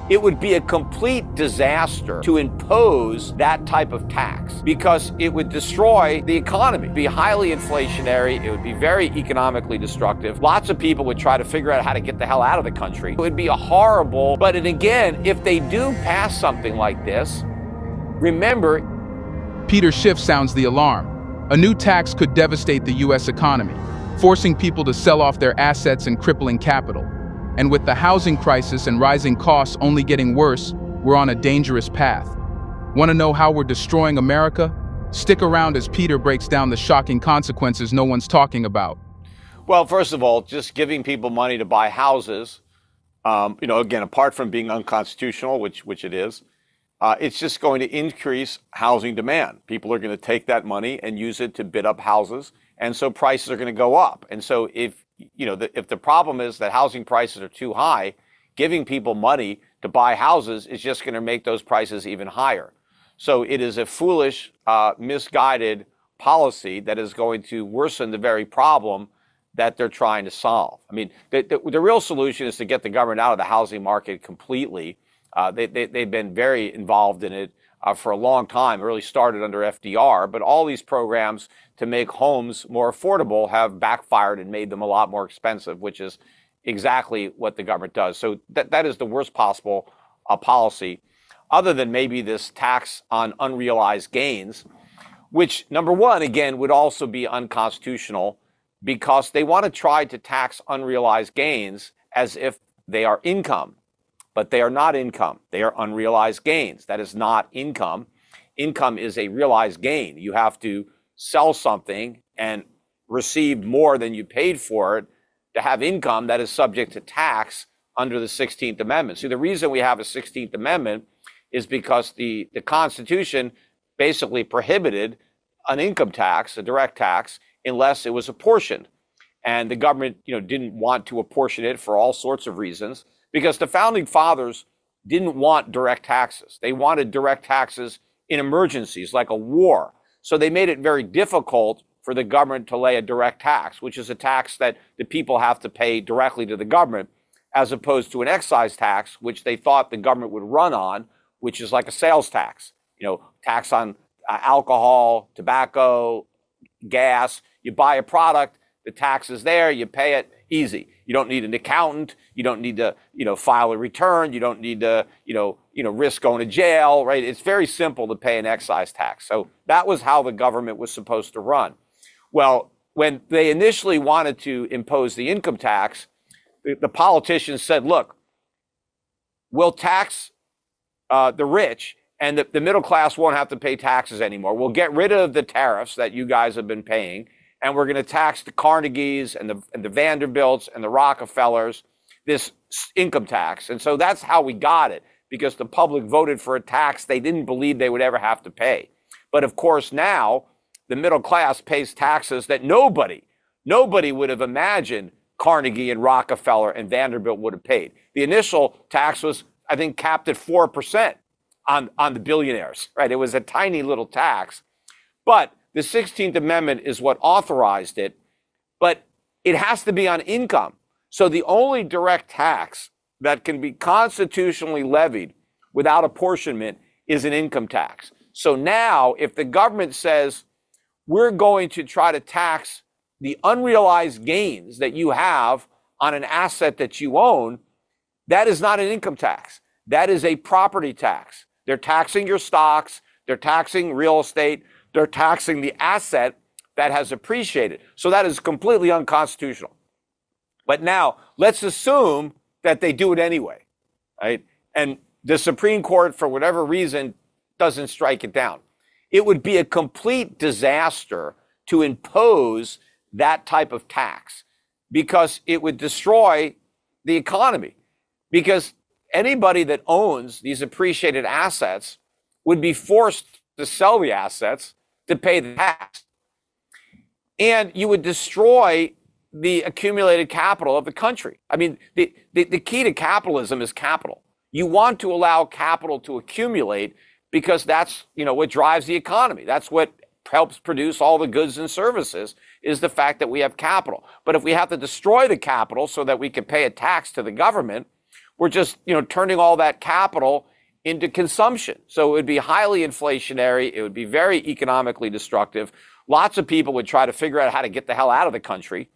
It would be a complete disaster to impose that type of tax because it would destroy the economy, be highly inflationary. It would be very economically destructive. Lots of people would try to figure out how to get the hell out of the country. It would be a horrible, but and again, if they do pass something like this, remember. Peter Schiff sounds the alarm. A new tax could devastate the U.S. economy, forcing people to sell off their assets and crippling capital. And with the housing crisis and rising costs only getting worse, we're on a dangerous path. Want to know how we're destroying America? Stick around as Peter breaks down the shocking consequences no one's talking about. Well, first of all, just giving people money to buy houses, again, apart from being unconstitutional, which it is, it's just going to increase housing demand. People are going to take that money and use it to bid up houses, and so prices are going to go up. And so if the problem is that housing prices are too high, giving people money to buy houses is just going to make those prices even higher. So it is a foolish, misguided policy that is going to worsen the very problem that they're trying to solve. I mean, the real solution is to get the government out of the housing market completely. They've been very involved in it for a long time. It really started under FDR, but all these programs to make homes more affordable have backfired and made them a lot more expensive, which is exactly what the government does. So that is the worst possible policy, other than maybe this tax on unrealized gains, which, number one, again, would also be unconstitutional because they want to try to tax unrealized gains as if they are income. But they are not income. They are unrealized gains. That is not income. Income is a realized gain. You have to sell something and receive more than you paid for it to have income that is subject to tax under the 16th Amendment. See, the reason we have a 16th Amendment is because the Constitution basically prohibited an income tax, a direct tax, unless it was apportioned. And the government, didn't want to apportion it for all sorts of reasons, because the founding fathers didn't want direct taxes. They wanted direct taxes in emergencies like a war. So they made it very difficult for the government to lay a direct tax, which is a tax that the people have to pay directly to the government, as opposed to an excise tax, which they thought the government would run on, which is like a sales tax, tax on alcohol, tobacco, gas. You buy a product, the tax is there, you pay it, easy. You don't need an accountant. You don't need to, file a return. You don't need to, risk going to jail, right? It's very simple to pay an excise tax. So that was how the government was supposed to run. Well, when they initially wanted to impose the income tax, the politicians said, look, we'll tax the rich and the middle class won't have to pay taxes anymore. We'll get rid of the tariffs that you guys have been paying, and we're going to tax the Carnegies and the Vanderbilts and the Rockefellers, this income tax. And so that's how we got it, because the public voted for a tax they didn't believe they would ever have to pay. But of course, now the middle class pays taxes that nobody would have imagined Carnegie and Rockefeller and Vanderbilt would have paid. The initial tax was, I think, capped at 4% on the billionaires, right? It was a tiny little tax. But the 16th Amendment is what authorized it, but it has to be on income. So the only direct tax that can be constitutionally levied without apportionment is an income tax. So now, if the government says, we're going to try to tax the unrealized gains that you have on an asset that you own, that is not an income tax. That is a property tax. They're taxing your stocks, they're taxing real estate, they're taxing the asset that has appreciated. So that is completely unconstitutional. But now, let's assume that they do it anyway, right? And the Supreme Court, for whatever reason, doesn't strike it down. It would be a complete disaster to impose that type of tax because it would destroy the economy. Because anybody that owns these appreciated assets would be forced to sell the assets to pay the tax. And you would destroy the accumulated capital of the country. I mean, the key to capitalism is capital. You want to allow capital to accumulate because that's, what drives the economy. That's what helps produce all the goods and services, is the fact that we have capital. But if we have to destroy the capital so that we can pay a tax to the government, we're just, turning all that capital into consumption. So it would be highly inflationary. It would be very economically destructive. Lots of people would try to figure out how to get the hell out of the country.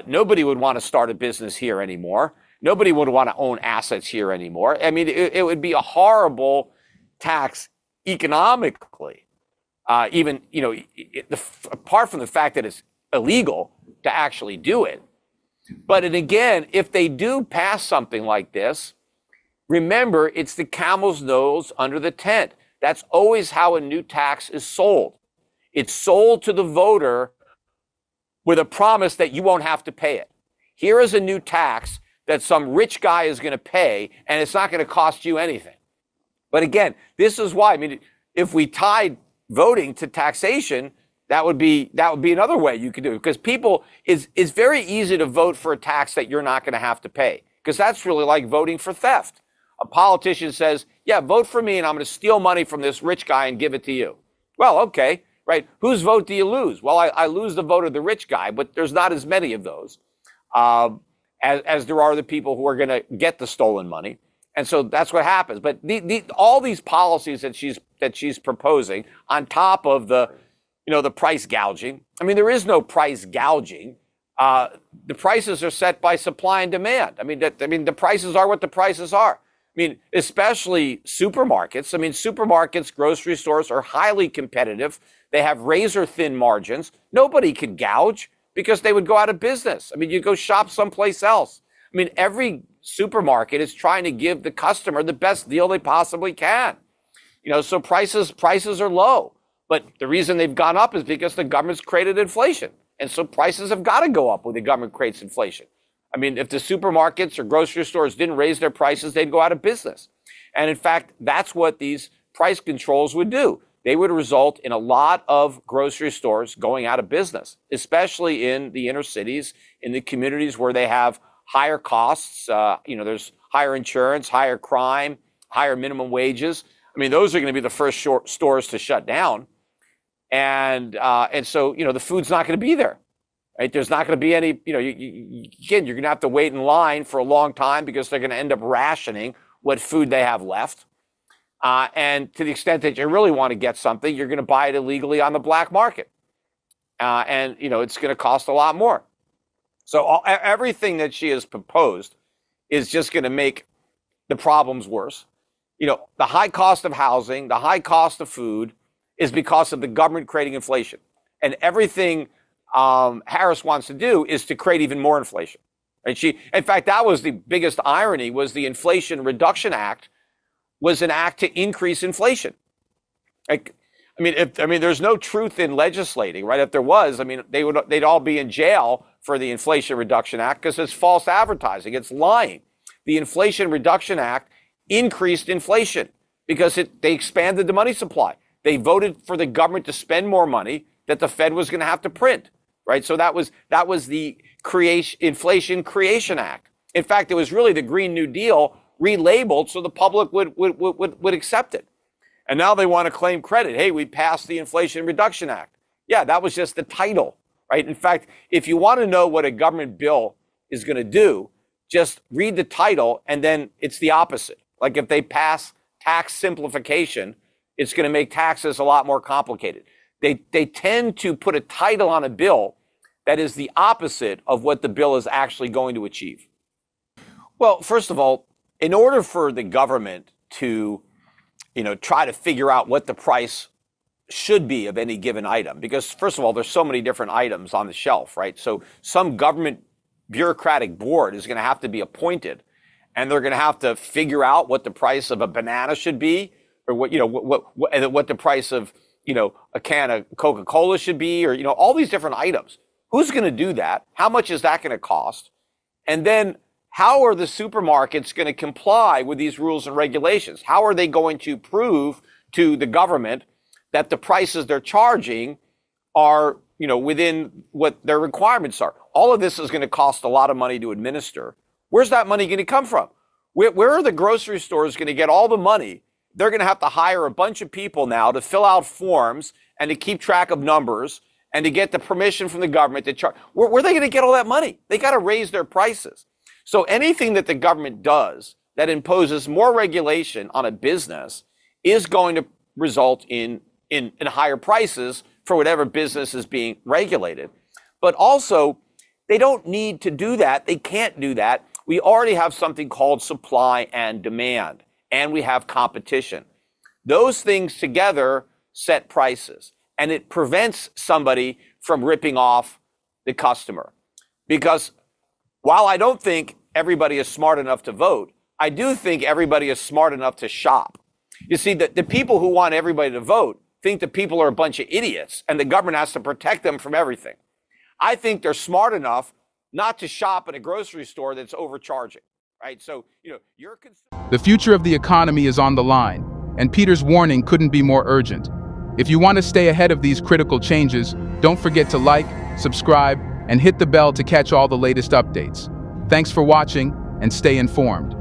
Nobody would want to start a business here anymore. Nobody would want to own assets here anymore. I mean, it would be a horrible tax economically. Even, apart from the fact that it's illegal to actually do it. But and again, if they do pass something like this, remember, it's the camel's nose under the tent. That's always how a new tax is sold. It's sold to the voter with a promise that you won't have to pay it. Here is a new tax that some rich guy is going to pay, and it's not going to cost you anything. But again, this is why, I mean, if we tied voting to taxation, that would be another way you could do it, because it's very easy to vote for a tax that you're not going to have to pay, because that's really like voting for theft. A politician says, yeah, vote for me and I'm going to steal money from this rich guy and give it to you. Well, okay, right. Whose vote do you lose? Well, I lose the vote of the rich guy, but there's not as many of those as there are the people who are going to get the stolen money. And so that's what happens. But all these policies that she's proposing on top of the price gouging. I mean, there is no price gouging. The prices are set by supply and demand. I mean, the prices are what the prices are. I mean, especially supermarkets. I mean, supermarkets, grocery stores are highly competitive. They have razor thin margins. Nobody could gouge because they would go out of business. I mean, you go shop someplace else. I mean, every supermarket is trying to give the customer the best deal they possibly can. So prices are low. But the reason they've gone up is because the government's created inflation. And so prices have got to go up when the government creates inflation. I mean, if the supermarkets or grocery stores didn't raise their prices, they'd go out of business. And in fact, that's what these price controls would do. They would result in a lot of grocery stores going out of business, especially in the inner cities, in the communities where they have higher costs. There's higher insurance, higher crime, higher minimum wages. I mean, those are going to be the first stores to shut down. And so, the food's not going to be there, right? There's not going to be any, again, you're going to have to wait in line for a long time because they're going to end up rationing what food they have left. And to the extent that you really want to get something, you're going to buy it illegally on the black market. And it's going to cost a lot more. So everything that she has proposed is just going to make the problems worse. The high cost of housing, the high cost of food, is because of the government creating inflation. And everything Harris wants to do is to create even more inflation. And in fact, that was the biggest irony, was the Inflation Reduction Act was an act to increase inflation. There's no truth in legislating, right? If there was, they'd all be in jail for the Inflation Reduction Act because it's false advertising. It's lying. The Inflation Reduction Act increased inflation because they expanded the money supply. They voted for the government to spend more money that the Fed was going to have to print, right? So that was the Inflation Creation Act. In fact, it was really the Green New Deal relabeled so the public would accept it. And now they want to claim credit. Hey, we passed the Inflation Reduction Act. Yeah, that was just the title, right? In fact, if you want to know what a government bill is going to do, just read the title and then it's the opposite. Like if they pass tax simplification, it's going to make taxes a lot more complicated. They tend to put a title on a bill that is the opposite of what the bill is actually going to achieve. Well, first of all, in order for the government to, try to figure out what the price should be of any given item, because first of all, there's so many different items on the shelf, right? So some government bureaucratic board is going to have to be appointed, and they're going to have to figure out what the price of a banana should be, or what the price of, a can of Coca-Cola should be, or, all these different items. Who's going to do that? How much is that going to cost? And then how are the supermarkets going to comply with these rules and regulations? How are they going to prove to the government that the prices they're charging are, within what their requirements are? All of this is going to cost a lot of money to administer. Where's that money going to come from? Where are the grocery stores going to get all the money? They're going to have to hire a bunch of people now to fill out forms and to keep track of numbers and to get the permission from the government to charge. Where are they going to get all that money? They got to raise their prices. So anything that the government does that imposes more regulation on a business is going to result in higher prices for whatever business is being regulated. But also, they don't need to do that. They can't do that. We already have something called supply and demand, and we have competition. Those things together set prices, and it prevents somebody from ripping off the customer. Because while I don't think everybody is smart enough to vote, I do think everybody is smart enough to shop. You see, the people who want everybody to vote think the people are a bunch of idiots and the government has to protect them from everything. I think they're smart enough not to shop at a grocery store that's overcharging, right? So, the future of the economy is on the line, and Peter's warning couldn't be more urgent. If you want to stay ahead of these critical changes, don't forget to like, subscribe, and hit the bell to catch all the latest updates. Thanks for watching, and stay informed.